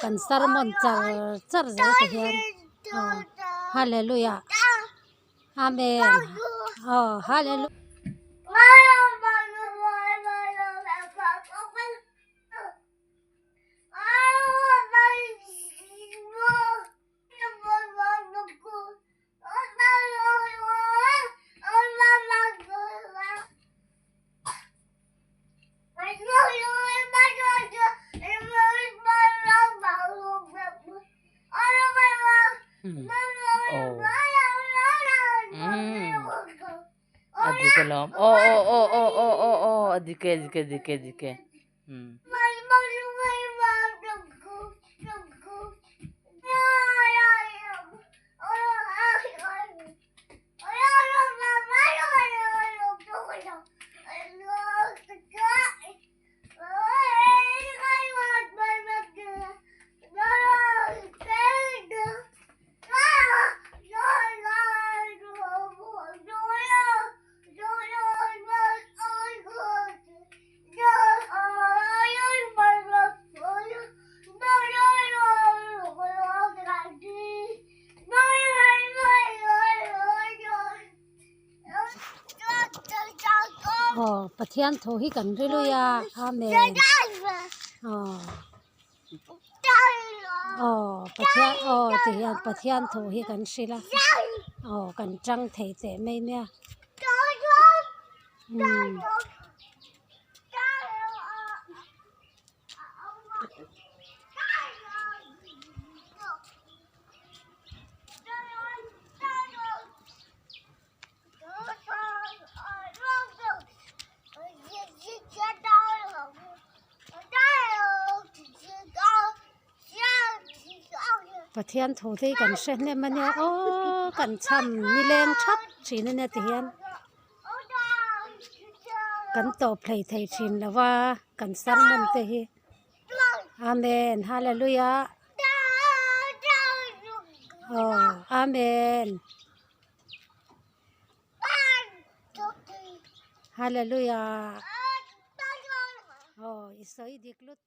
kan sermon char zo te hian hallelujah amen hallelujah Adike lom. Adike. pathian tho hi kan hallelujah amen pathian te hian pathian tho hi kan sila kan trăng thei che mai nia pathian tho te kan se ne mania kan cham ni leng thak thin ne te hian kan to plei thei thin lawa kan sermon te hi amen hallelujah amen hallelujah isoi dik lut